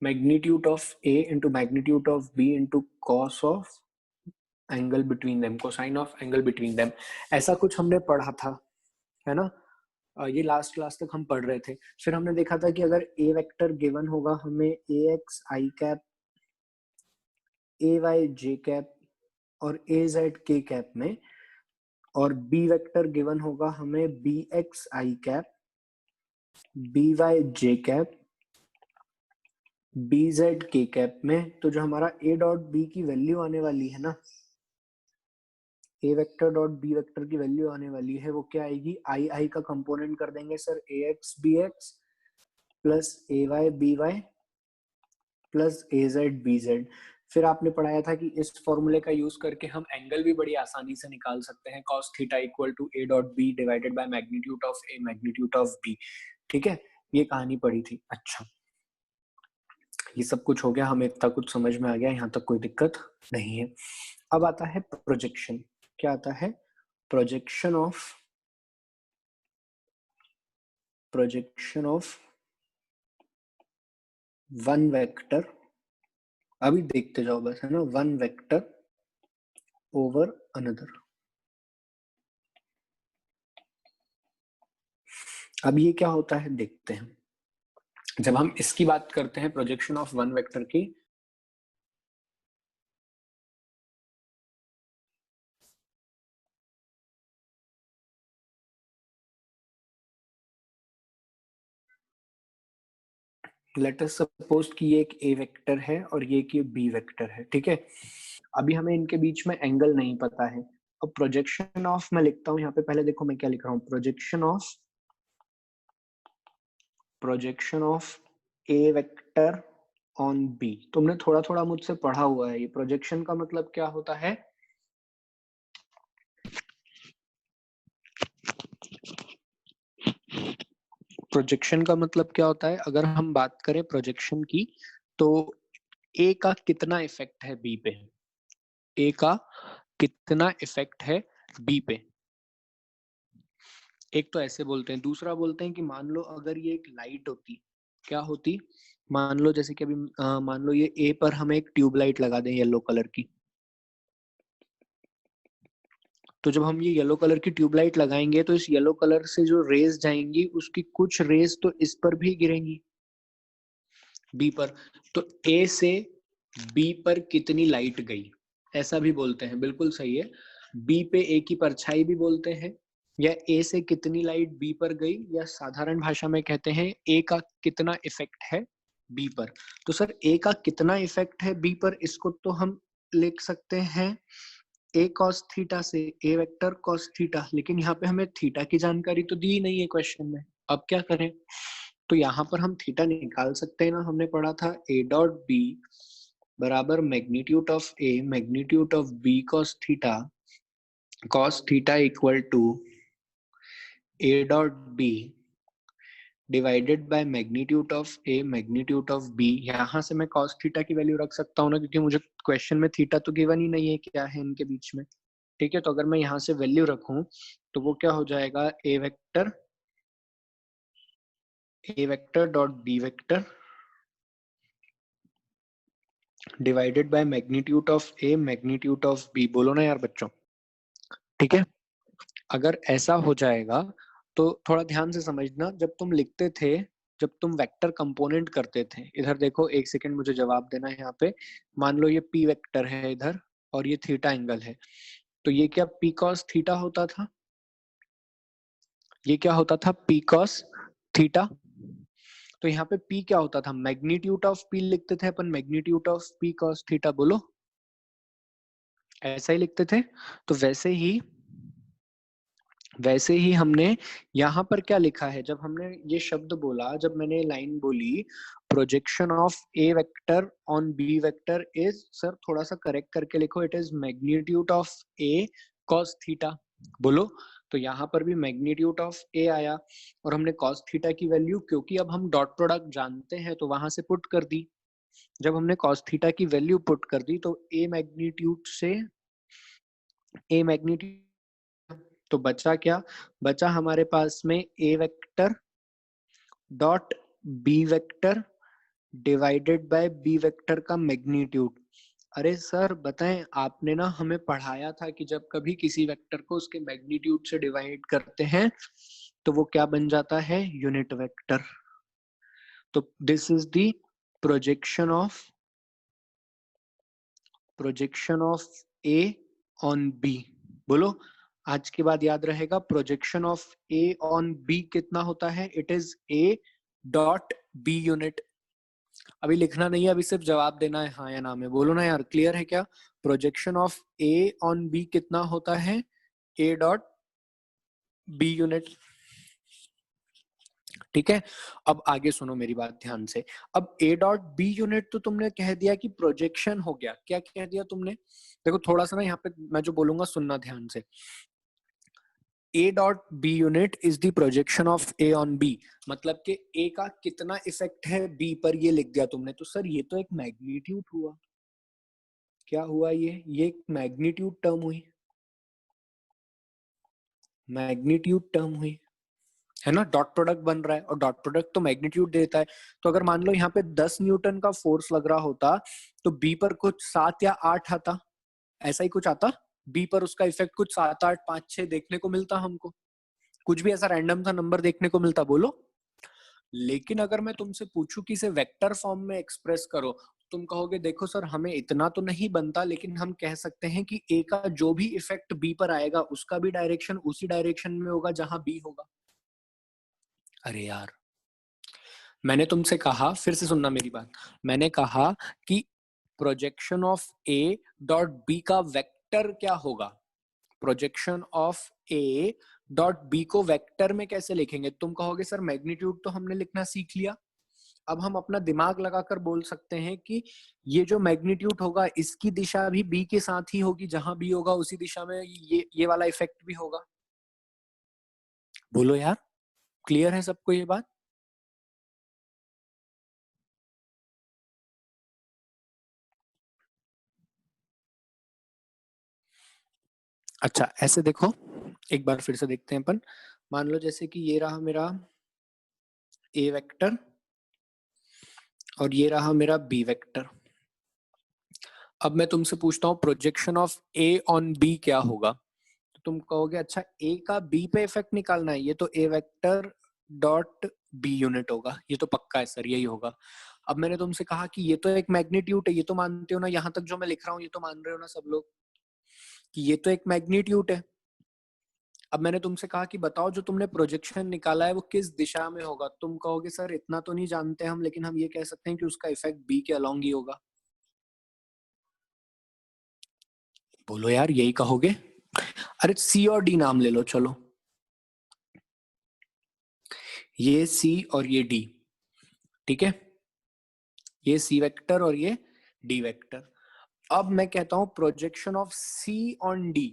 Magnitude of A into magnitude of B into cos of angle between them, cosine of angle between them, ऐसा कुछ हमने पढ़ा था, है ना। ये लास्ट क्लास तक हम पढ़ रहे थे। फिर हमने देखा था कि अगर ए वेक्टर गिवन होगा हमें ए एक्स आई कैप, ए वाई जे कैप और ए जेड के कैप में, और बी वेक्टर गिवन होगा हमें बी एक्स आई कैप, बी वाई जे कैप, बी जेड के कैप में। तो जो हमारा ए डॉट बी की वैल्यू आने वाली है ना, ए वेक्टर डॉट बी वेक्टर की वैल्यू आने वाली है, वो क्या आएगी, आई आई का कंपोनेंट कर देंगे सर ए एक्स बी एक्स प्लस ए वाई बी वाई प्लस ए जेड बी जेड। फिर आपने पढ़ाया था कि इस फॉर्मूले का यूज करके हम एंगल भी बड़ी आसानी से निकाल सकते हैं, cos theta equal to A dot B divided by magnitude of A magnitude of B. ठीक है, ये कहानी पढ़ी थी। अच्छा, ये सब कुछ हो गया, हमें इतना कुछ समझ में आ गया, यहाँ तक कोई दिक्कत नहीं है। अब आता है प्रोजेक्शन। क्या आता है, प्रोजेक्शन ऑफ वन वेक्टर। अभी देखते जाओ बस, है ना, वन वेक्टर ओवर अनदर। अब ये क्या होता है देखते हैं। जब हम इसकी बात करते हैं प्रोजेक्शन ऑफ वन वेक्टर की, लेट अस सपोज कि ये एक ए वेक्टर है और ये एक बी वेक्टर है। ठीक है, अभी हमें इनके बीच में एंगल नहीं पता है। अब प्रोजेक्शन ऑफ मैं लिखता हूं यहाँ पे, पहले देखो मैं क्या लिख रहा हूँ, projection of A vector on B. तुमने थोड़ा थोड़ा मुझसे पढ़ा हुआ है, ये प्रोजेक्शन का मतलब क्या होता है, प्रोजेक्शन का मतलब क्या होता है, अगर हम बात करें प्रोजेक्शन की, तो ए का कितना इफेक्ट है बी पे, ए का कितना इफेक्ट है बी पे। एक तो ऐसे बोलते हैं, दूसरा बोलते हैं कि मान लो अगर ये एक लाइट होती, क्या होती, मान लो जैसे कि अभी मान लो ये ए पर हम एक ट्यूबलाइट लगा दें येलो कलर की, तो जब हम ये येलो कलर की ट्यूबलाइट लगाएंगे तो इस येलो कलर से जो रेज जाएंगी उसकी कुछ रेज तो इस पर भी गिरेंगी, बी पर। तो ए से बी पर कितनी लाइट गई, ऐसा भी बोलते हैं, बिल्कुल सही है। बी पे ए की परछाई भी बोलते हैं, या ए से कितनी लाइट बी पर गई, या साधारण भाषा में कहते हैं ए का कितना इफेक्ट है बी पर। तो सर ए का कितना इफेक्ट है बी पर, इसको तो हम लिख सकते हैं ए कॉस थीटा से, ए वेक्टर कॉस थीटा, लेकिन यहाँ पे हमें थीटा की जानकारी तो दी नहीं है क्वेश्चन में, अब क्या करें। तो यहाँ पर हम थीटा निकाल सकते हैं ना, हमने पढ़ा था ए डॉट बी बराबर magnitude of A magnitude of B cos theta equal to A dot B divided by magnitude of A magnitude of B. यहाँ से मैं कॉस थीटा की वैल्यू रख सकता हूँ ना, क्योंकि मुझे क्वेश्चन में थीटा तो गिवन ही नहीं है क्या है इनके बीच में। ठीक है, तो अगर मैं यहाँ से वैल्यू रखूं तो वो क्या हो जाएगा, A vector dot B vector divided by magnitude of A magnitude of B. बोलो ना यार बच्चों, ठीक है। अगर ऐसा हो जाएगा तो थोड़ा ध्यान से समझना, जब तुम लिखते थे, जब तुम वेक्टर कंपोनेंट करते थे, इधर देखो एक सेकंड मुझे जवाब देना है यहाँ पे। मान लो ये पी वेक्टर है इधर और ये थीटा एंगल है, तो ये क्या पी कॉस थीटा होता था, ये क्या होता था पी कॉस थीटा। तो यहाँ पे P क्या होता था, मैग्नीट्यूड ऑफ P लिखते थे अपन, magnitude of P cos theta, बोलो ऐसा ही लिखते थे। तो वैसे ही हमने यहाँ पर क्या लिखा है, जब हमने ये शब्द बोला, जब मैंने लाइन बोली projection of A vector on B vector is, sir थोड़ा सा करेक्ट करके लिखो, it is magnitude of A cos theta, बोलो। तो यहाँ पर भी मैग्नीट्यूड ऑफ ए आया, और हमने cos थीटा की वैल्यू, क्योंकि अब हम डॉट प्रोडक्ट जानते हैं, तो वहां से पुट कर दी। जब हमने cos थीटा की वैल्यू पुट कर दी तो ए मैग्नीट्यूड से ए मैग्नीट्यूड, तो बचा क्या, बचा हमारे पास में A vector dot B vector divided by B vector का मैग्नीट्यूड। अरे सर बताएं, आपने ना हमें पढ़ाया था कि जब कभी किसी वेक्टर को उसके मैग्नीट्यूड से डिवाइड करते हैं तो वो क्या बन जाता है, यूनिट वेक्टर। तो this is the projection of A on B. बोलो, आज के बाद याद रहेगा projection of A on B कितना होता है, it is A dot B unit. अभी लिखना नहीं है, अभी सिर्फ जवाब देना है हाँ या ना में। बोलो ना यार, क्लियर है क्या? Projection of A on B कितना होता है, ए डॉट बी यूनिट। ठीक है, अब आगे सुनो मेरी बात ध्यान से। अब ए डॉट बी यूनिट तो तुमने कह दिया कि प्रोजेक्शन हो गया, क्या कह दिया तुमने? देखो थोड़ा सा ना यहाँ पे मैं जो बोलूंगा सुनना ध्यान से। A dot B unit is the projection of A on B, मतलब कि ए का कितना इफेक्ट है बी पर, ये लिख दिया तुमने। तो सर ये तो एक मैग्नीट्यूड हुआ। क्या हुआ? ये एक मैग्नीट्यूड टर्म हुई, मैग्नीट्यूड टर्म हुई, है ना। डॉट प्रोडक्ट बन रहा है और डॉट प्रोडक्ट तो मैग्नीट्यूड देता है। तो अगर मान लो यहाँ पे 10 न्यूटन का फोर्स लग रहा होता तो बी पर कुछ 7 या 8 आता, ऐसा ही कुछ आता। बी पर उसका इफेक्ट कुछ 7, 8, 5, 6 देखने को मिलता हमको, कुछ भी ऐसा रैंडम सा नंबर देखने को मिलता। बोलो। लेकिन अगर मैं तुमसे पूछूं कि इसे वेक्टर फॉर्म में एक्सप्रेस करो, तुम कहोगे देखो सर हमें इतना तो नहीं बनता, लेकिन हम कह सकते हैं कि ए का जो भी इफेक्ट बी पर आएगा उसका भी डायरेक्शन उसी डायरेक्शन में होगा जहां बी होगा। अरे यार, मैंने तुमसे कहा, फिर से सुनना मेरी बात, मैंने कहा कि projection of A dot B का वेक्टर क्या होगा। Projection of A dot B को वेक्टर में कैसे लिखेंगे? तुम कहोगे सर मैग्नीट्यूड तो हमने लिखना सीख लिया, अब हम अपना दिमाग लगाकर बोल सकते हैं कि ये जो मैग्नीट्यूड होगा इसकी दिशा भी बी के साथ ही होगी, जहां बी होगा उसी दिशा में ये वाला इफेक्ट भी होगा। बोलो यार, क्लियर है सबको ये बात? अच्छा ऐसे देखो, एक बार फिर से देखते हैं अपन। मान लो जैसे कि ये रहा मेरा ए वेक्टर और ये रहा मेरा बी वेक्टर। अब मैं तुमसे पूछता हूँ projection of A on B क्या होगा। तो तुम कहोगे अच्छा ए का बी पे इफेक्ट निकालना है, ये तो ए वेक्टर डॉट बी यूनिट होगा, ये तो पक्का है सर यही होगा। अब मैंने तुमसे कहा कि ये तो एक मैग्नीट्यूड है, ये तो मानते हो ना, यहाँ तक जो मैं लिख रहा हूँ ये तो मान रहे हो ना सब लोग कि ये तो एक मैग्नीट्यूड है। अब मैंने तुमसे कहा कि बताओ जो तुमने प्रोजेक्शन निकाला है वो किस दिशा में होगा। तुम कहोगे सर इतना तो नहीं जानते हम, लेकिन हम ये कह सकते हैं कि उसका इफेक्ट बी के अलोंग ही होगा। बोलो यार, यही कहोगे? अरे सी और डी नाम ले लो चलो, ये सी और ये डी, ठीक है, ये सी वेक्टर और ये डी वेक्टर। अब मैं कहता हूं projection of C on D,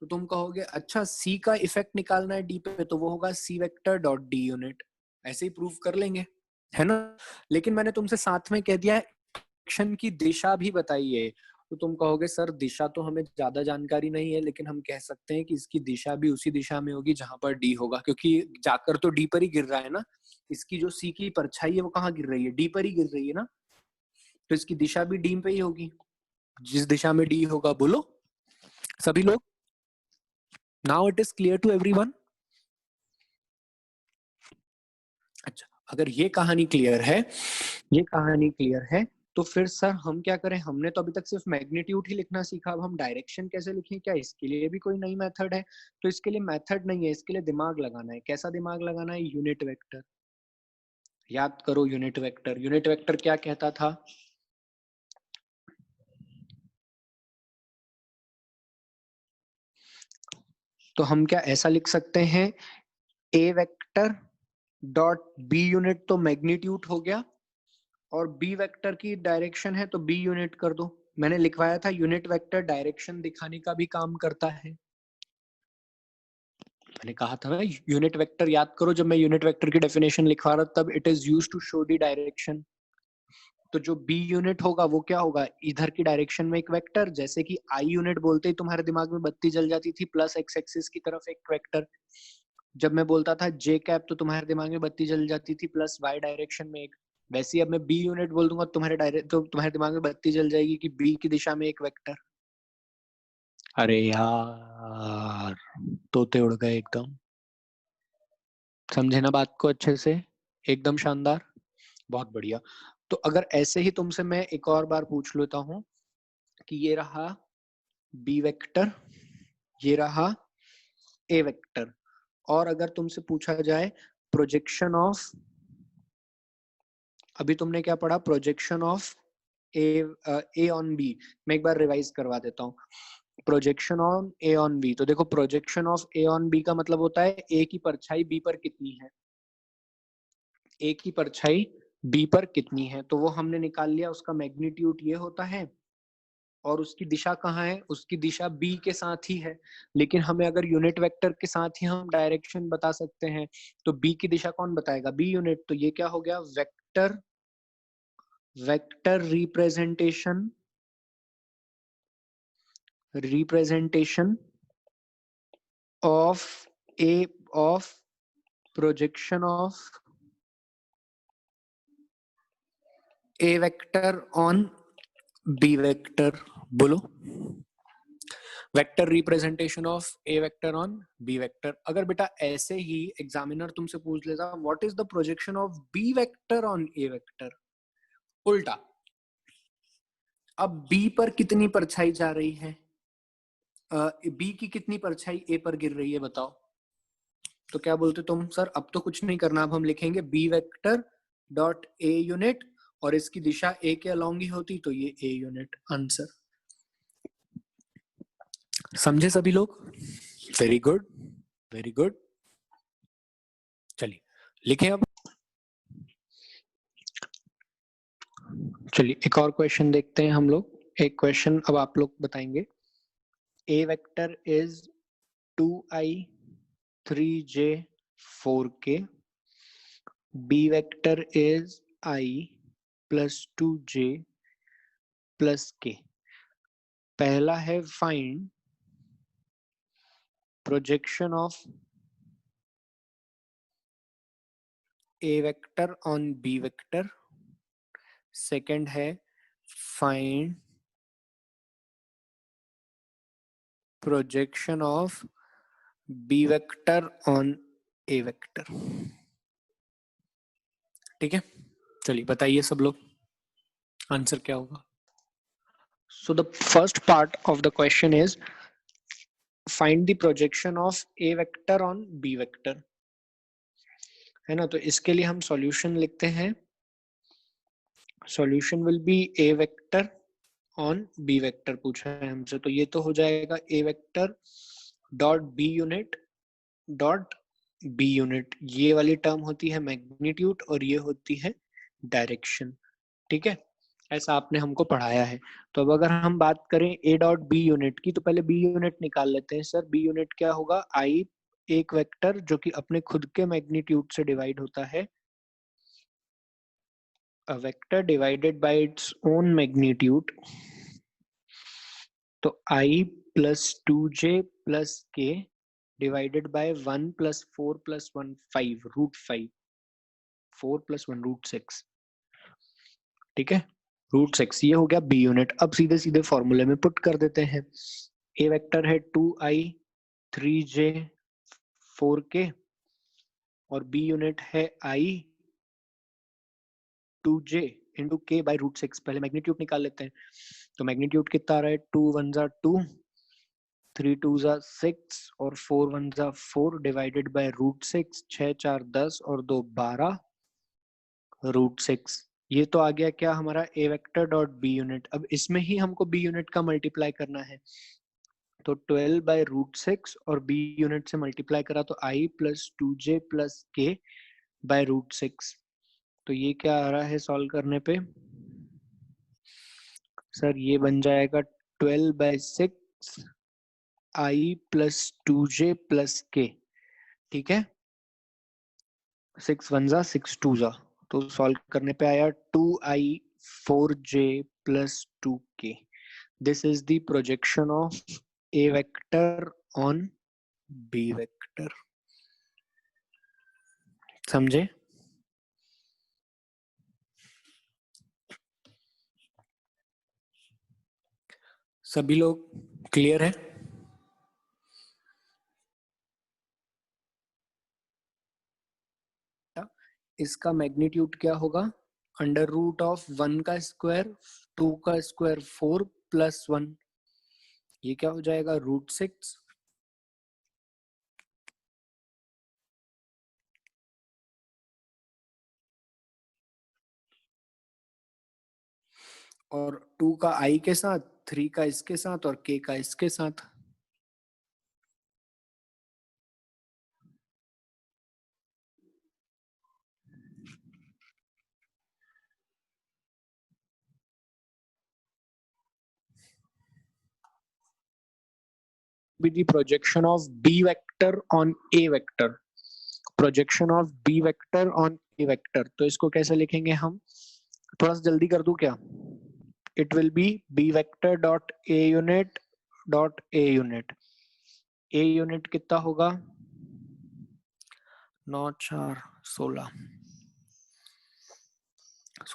तो तुम कहोगे अच्छा सी का इफेक्ट निकालना है डी पे, तो वो होगा C vector dot D unit. ऐसे ही प्रूव कर लेंगे, है ना। लेकिन मैंने तुमसे साथ में कह दिया है एक्शन की दिशा भी बताइए, तो तुम कहोगे सर दिशा तो हमें ज्यादा जानकारी नहीं है, लेकिन हम कह सकते हैं कि इसकी दिशा भी उसी दिशा में होगी जहां पर डी होगा, क्योंकि जाकर तो डी पर ही गिर रहा है ना। इसकी जो सी की परछाई है वो कहाँ गिर रही है, डी पर ही गिर रही है ना। तो इसकी दिशा भी डी पे ही होगी, जिस दिशा में डी होगा। बोलो सभी लोग, now it is clear to everyone. अच्छा, अगर ये कहानी क्लियर है, ये कहानी क्लियर है, तो फिर सर हम क्या करें? हमने तो अभी तक सिर्फ मैग्नीट्यूड ही लिखना सीखा, अब हम डायरेक्शन कैसे लिखें? क्या इसके लिए भी कोई नई मेथड है? तो इसके लिए मेथड नहीं है, इसके लिए दिमाग लगाना है। कैसा दिमाग लगाना है? Unit vector. याद करो यूनिट वेक्टर, यूनिट वेक्टर क्या कहता था? तो हम क्या ऐसा लिख सकते हैं, ए वेक्टर डॉट बी यूनिट तो मैग्नीट्यूड हो गया, और बी वेक्टर की डायरेक्शन है तो बी यूनिट कर दो। मैंने लिखवाया था यूनिट वेक्टर डायरेक्शन दिखाने का भी काम करता है। मैंने कहा था ना यूनिट वेक्टर, याद करो जब मैं यूनिट वेक्टर की डेफिनेशन लिखवा रहा तब it is used to show the direction. तो जो बी यूनिट होगा वो क्या होगा, इधर की डायरेक्शन में एक वेक्टर, जैसे कि आई यूनिट बोलते ही तुम्हारे दिमाग में बत्ती जल जाती थी, प्लस एक्स एक्सिस की तरफ एक वेक्टर। जब मैं बोलता था जे कैप तो तुम्हारे दिमाग में बत्ती जल जाती थी प्लस वाई डायरेक्शन में एक वैसे ही अब मैं बी यूनिट बोल दूंगा तो तुम्हारे दिमाग में बत्ती जल जाएगी कि बी की दिशा में एक वेक्टर। अरे यार, तोते उड़ गए एकदम। समझे ना बात को अच्छे से? एकदम शानदार, बहुत बढ़िया। तो अगर ऐसे ही तुमसे मैं एक और बार पूछ लेता हूं कि ये रहा बी वेक्टर, ये रहा ए वेक्टर, और अगर तुमसे पूछा जाए प्रोजेक्शन ऑफ, अभी तुमने क्या पढ़ा, projection of A on B. मैं एक बार रिवाइज करवा देता हूँ। Projection on A on B, तो देखो projection of A on B का मतलब होता है ए की परछाई बी पर कितनी है, ए की परछाई बी पर कितनी है, तो वो हमने निकाल लिया, उसका मैग्नीट्यूड ये होता है, और उसकी दिशा कहाँ है, उसकी दिशा बी के साथ ही है। लेकिन हमें अगर यूनिट वेक्टर के साथ ही हम डायरेक्शन बता सकते हैं, तो बी की दिशा कौन बताएगा, बी यूनिट। तो ये क्या हो गया, vector, vector representation of A, of projection of A vector on B vector. बोलो, vector representation of A vector on B vector. अगर बेटा ऐसे ही एग्जामिनर तुमसे पूछ लेता what is the projection of B vector on A vector, उल्टा, अब बी पर कितनी परछाई जा रही है, बी की कितनी परछाई ए पर गिर रही है बताओ, तो क्या बोलते तुम, सर अब तो कुछ नहीं करना, अब हम लिखेंगे B vector dot A unit, और इसकी दिशा ए के अलोंग ही होती, तो ये ए यूनिट आंसर। समझे सभी लोग? Very good, very good. चलिए लिखें अब। चलिए एक और क्वेश्चन देखते हैं हम लोग। एक क्वेश्चन अब आप लोग बताएंगे। A vector is 2i 3j 4k, B vector is i plus 2j plus k। पहला है find projection of A vector on B vector, second है find projection of B vector on A vector. ठीक है, चलिए बताइए सब लोग answer क्या होगा। So the first part of the question is find the projection of A vector on B vector, है ना। तो इसके लिए हम सॉल्यूशन लिखते हैं, solution will be A vector on B vector पूछा है हमसे, तो ये तो हो जाएगा A vector dot B unit dot B unit, ये वाली टर्म होती है मैग्नीट्यूड और ये होती है डायरेक्शन। ठीक है, ऐसा आपने हमको पढ़ाया है। तो अब अगर हम बात करें ए डॉट बी यूनिट की, तो पहले बी यूनिट निकाल लेते हैं। सर बी यूनिट क्या होगा, आई एक वेक्टर जो कि अपने खुद के मैग्नीट्यूड से डिवाइड होता है, a vector divided by its own magnitude, तो I plus 2j plus k divided by 1 plus 4 plus 1 5 root 5, 4 plus 1 root 6। ठीक है, रूट 6 ये हो गया बी यूनिट। अब सीधे सीधे फॉर्मूले में पुट कर देते हैं। ए वेक्टर है 2i 3j 4k, और बी यूनिट है i 2j इंटू के बाई रूट 6। पहले मैग्नीट्यूड निकाल लेते हैं, तो मैग्नीट्यूड कितना आ रहा है, 2 1 जा 2, 3 2 जा 6 और 4 1 जा 4 डिवाइडेड बाय रूट 6, 6 4 10 और 2 12 रूट 6। ये तो आ गया क्या हमारा ए वेक्टर डॉट बी यूनिट। अब इसमें ही हमको बी यूनिट का मल्टीप्लाई करना है, तो 12 बाय रूट 6 और बी यूनिट से मल्टीप्लाई करा तो आई प्लस 2j प्लस के बाय रूट 6। तो ये क्या आ रहा है सॉल्व करने पे, सर ये बन जाएगा 12 बाय 6 आई प्लस 2j प्लस के। ठीक है, 6 1 जा 6 2 जा, तो सॉल्व करने पे आया 2i 4j plus 2k। This is the projection of A vector on B vector. समझे? सभी लोग क्लियर है? इसका मैग्नीट्यूड क्या होगा? अंडर रूट ऑफ 1 का स्क्वायर 2 का स्क्वायर 4 प्लस 1, ये क्या हो जाएगा? √6। और 2 का i के साथ, 3 का इसके साथ और k का इसके साथ। Be the projection of b vector on a vector, projection of b vector on a vector, तो इसको कैसे लिखेंगे हम? थोड़ा सा जल्दी कर दूं क्या? It will be b vector dot a unit dot a unit, a unit कितना होगा? 9 4 16,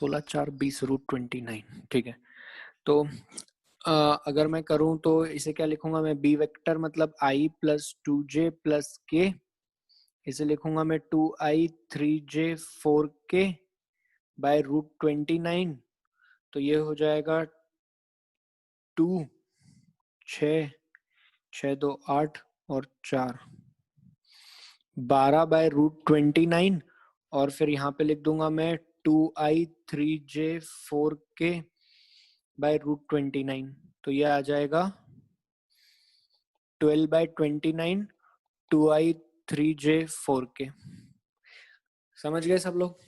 16 4 20 √29। ठीक है, तो अगर मैं करूं तो इसे क्या लिखूंगा मैं? बी वेक्टर मतलब i प्लस 2j प्लस के, इसे लिखूंगा मैं 2i 3j 4k बाय √29। तो ये हो जाएगा 2 6 6 2 8 और 4 12 बाय √29, और फिर यहाँ पे लिख दूंगा मैं 2i 3j 4k बाय √29। तो ये आ जाएगा 12 बाय 29 2i 3j 4k। समझ गए सब लोग?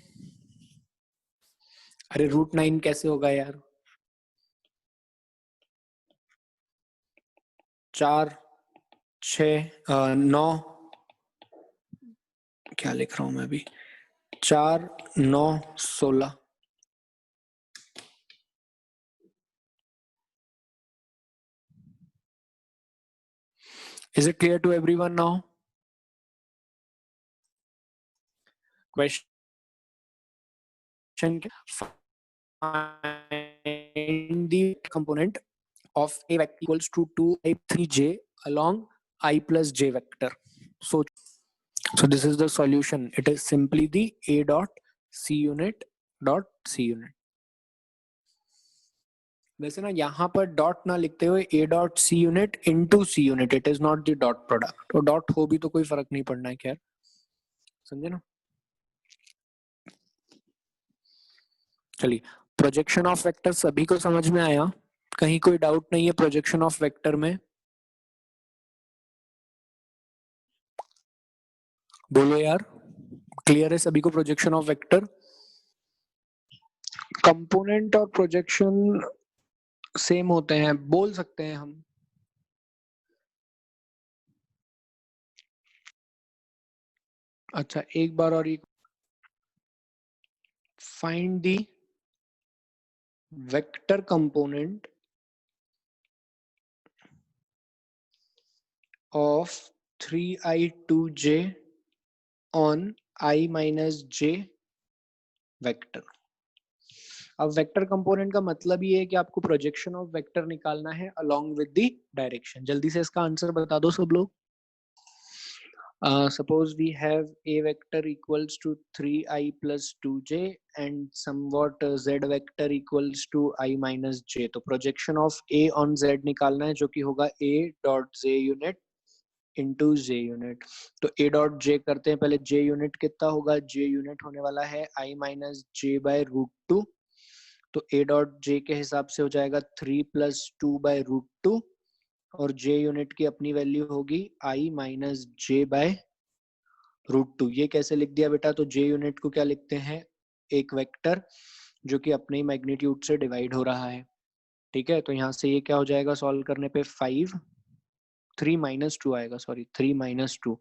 अरे √9 कैसे होगा यार? 4 6 9, क्या लिख रहा हूं मैं अभी? 4 9 16। Is it clear to everyone now? Question: find the component of a vector equals to 2i 3j along I plus j vector. So this is the solution. It is simply the a dot c unit dot c unit. वैसे ना यहाँ पर dot ना लिखते हुए a dot c unit into c unit, it is not the dot product. तो dot हो भी तो कोई फर्क नहीं पड़ना है, खैर समझे ना? चलिए, प्रोजेक्शन ऑफ वेक्टर सभी को समझ में आया? कहीं कोई डाउट नहीं है प्रोजेक्शन ऑफ वेक्टर में? बोलो यार, क्लियर है सभी को प्रोजेक्शन ऑफ वेक्टर? कंपोनेंट और प्रोजेक्शन सेम होते हैं, बोल सकते हैं हम। अच्छा, एक बार और एक, find the vector component of 3i2j on i minus j vector. अब वेक्टर कंपोनेंट का मतलब ये है कि आपको प्रोजेक्शन ऑफ वेक्टर निकालना है अलोंग विद द डायरेक्शन। जल्दी से इसका आंसर बता दो सब लोग। Suppose we have a vector equals to 3i plus 2j and somewhat z vector equals to i minus j। तो projection of a on z निकालना है, जो कि होगा a dot j unit into j unit। तो a dot j करते हैं पहले। j unit कितना होगा? j unit होने वाला है i minus j by √2। तो a dot j के हिसाब से हो जाएगा 3 plus 2 by √2, और j यूनिट की अपनी वैल्यू होगी i माइनस जे बाय √2। ये कैसे लिख दिया बेटा? तो j यूनिट को क्या लिखते हैं? एक वेक्टर जो कि अपने मैग्नीट्यूड से डिवाइड हो रहा है। ठीक है, तो यहाँ से ये क्या हो जाएगा सॉल्व करने पे? 5 3 माइनस 2 आएगा, सॉरी 3 माइनस 2,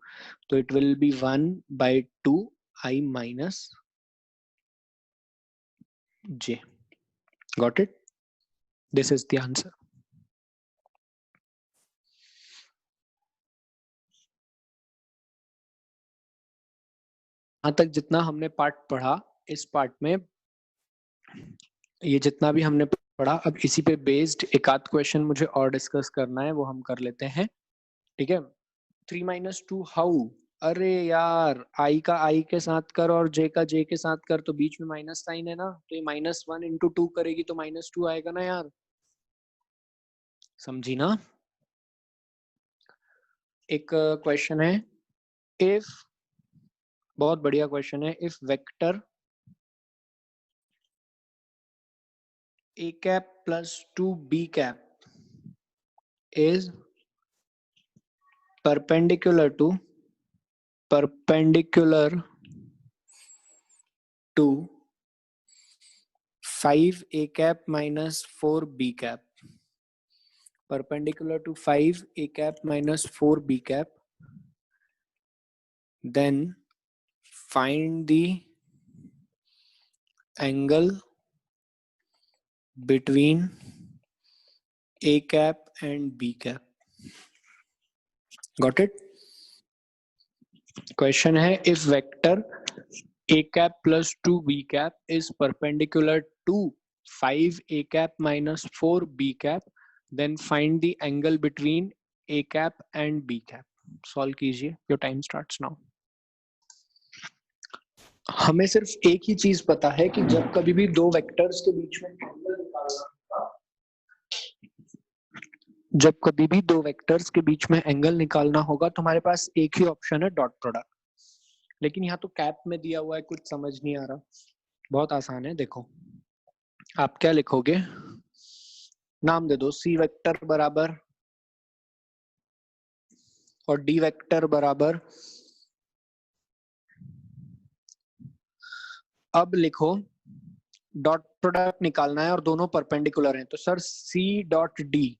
तो it will be 1 by 2 i minus j। Got it? This is the answer. यहाँ तक जितना हमने पार्ट पढ़ा, इस पार्ट में ये जितना भी हमने पढ़ा। अब इसी पे बेस्ड एक आध क्वेश्चन मुझे और डिस्कस करना है, वो हम कर लेते हैं, ठीक है। 3 - 2 हाउ, अरे यार आई का आई के साथ कर और जे का जे के साथ कर, तो बीच में माइनस साइन है ना, तो ये -1 × 2 करेगी तो -2 आएगा ना यार, समझी ना। एक क्वेश्चन है, इफ, बहुत बढ़िया क्वेश्चन है, if vector a cap plus 2b cap is perpendicular to 5a cap minus 4b cap, perpendicular to 5a cap minus 4b cap, then find the angle between a cap and b cap. Got it? Question है, if vector a cap plus 2b cap is perpendicular to 5a cap minus 4b cap, then find the angle between a cap and b cap. Solve कीजिए, your time starts now. हमें सिर्फ एक ही चीज पता है कि जब कभी भी दो वेक्टर्स के बीच में एंगल निकालना होगा, जब कभी भी दो वेक्टर्स के बीच में एंगल निकालना होगा तो हमारे पास एक ही ऑप्शन है, डॉट प्रोडक्ट। लेकिन यहाँ तो कैप में दिया हुआ है, कुछ समझ नहीं आ रहा। बहुत आसान है, देखो आप क्या लिखोगे, नाम दे दो, सी वेक्टर बराबर और डी वेक्टर बराबर, अब लिखो डॉट प्रोडक्ट निकालना है और दोनों परपेंडिकुलर हैं, तो सर सी डॉट डी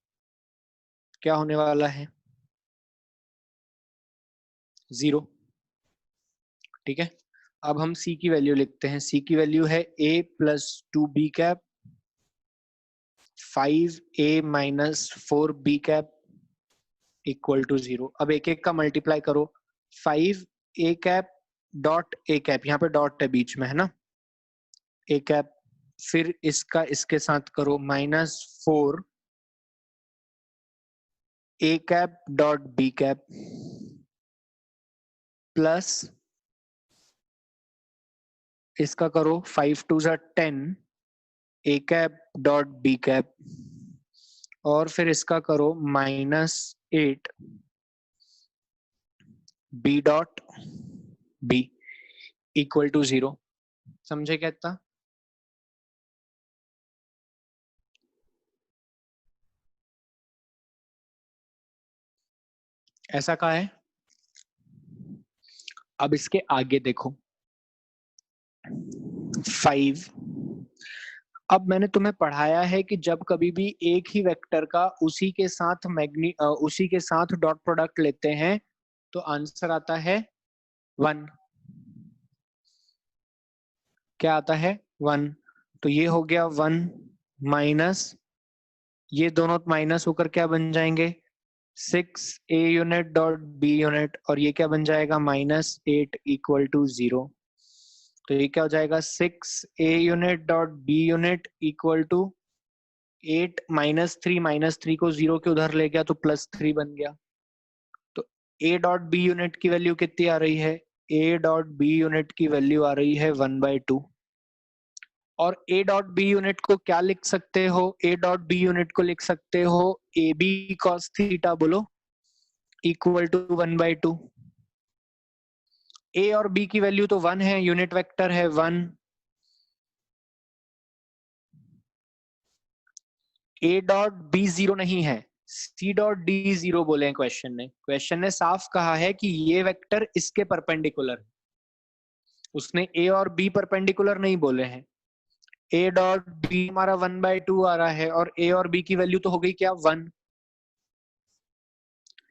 क्या होने वाला है, 0, ठीक है। अब हम सी की वैल्यू लिखते हैं, सी की वैल्यू है a plus 2b cap 5a minus 4b cap equal to 0। अब एक एक का मल्टीप्लाई करो, 5a cap dot a cap, यहाँ पे डॉट है बीच में, है ना, a cap, फिर इसका इसके साथ करो -4 a cap dot b cap plus इसका करो 5 2 10 a cap dot b cap, और फिर इसका करो -8 b dot b equal to 0। समझे क्या इतना? ऐसा कहा है। अब इसके आगे देखो 5, अब मैंने तुम्हें पढ़ाया है कि जब कभी भी एक ही वेक्टर का उसी के साथ डॉट प्रोडक्ट लेते हैं तो आंसर आता है 1। क्या आता है? 1। तो ये हो गया 1 माइनस, ये दोनों माइनस होकर क्या बन जाएंगे, 6a unit dot b unit, और ये क्या बन जाएगा, -8 इक्वल टू 0। तो ये क्या हो जाएगा, 6a unit dot b unit equal to 8 -3 को 0 के उधर ले गया तो +3 बन गया। तो a डॉट b यूनिट की वैल्यू कितनी आ रही है, a डॉट b यूनिट की वैल्यू आ रही है 1/2। और a डॉट बी यूनिट को क्या लिख सकते हो, a डॉट बी यूनिट को लिख सकते हो ए बी कॉस थीटा, बोलो, इक्वल टू 1/2। a और b की वैल्यू तो 1 है, यूनिट वेक्टर है 1। a डॉट बी 0 नहीं है, c डॉट डी 0 बोले हैं क्वेश्चन ने साफ कहा है कि ये वेक्टर इसके परपेंडिकुलर, उसने a और b परपेंडिकुलर नहीं बोले हैं। a डॉट बी हमारा 1/2 आ रहा है और a और b की वैल्यू तो हो गई क्या, 1,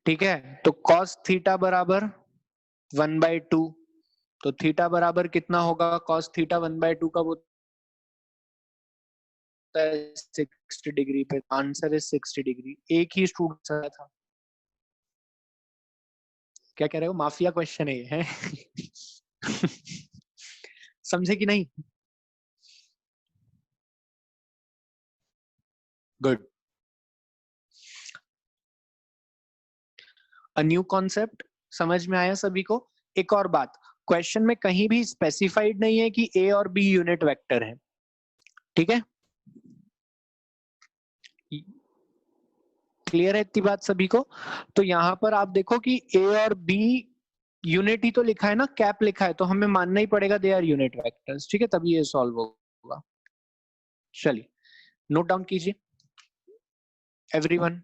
ठीक है। तो cos थीटा बराबर 1/2, तो थीटा बराबर कितना होगा, cos थीटा 1/2 का वो 60 डिग्री पे, आंसर है 60 डिग्री। एक ही स्टूडेंट था। क्या कह रहे हो, माफिया क्वेश्चन है ये है? समझे कि नहीं? गुड। अ न्यू कॉन्सेप्ट समझ में आया सभी को? एक और बात, क्वेश्चन में कहीं भी स्पेसिफाइड नहीं है कि ए और बी यूनिट वेक्टर है, ठीक है? क्लियर है इतनी बात सभी को? तो यहां पर आप देखो कि ए और बी यूनिट ही तो लिखा है ना, कैप लिखा है, तो हमें मानना ही पड़ेगा दे आर यूनिट वेक्टर्स, ठीक है? तभी ये सॉल्व होगा। चलिए नोट डाउन कीजिए एवरीवन।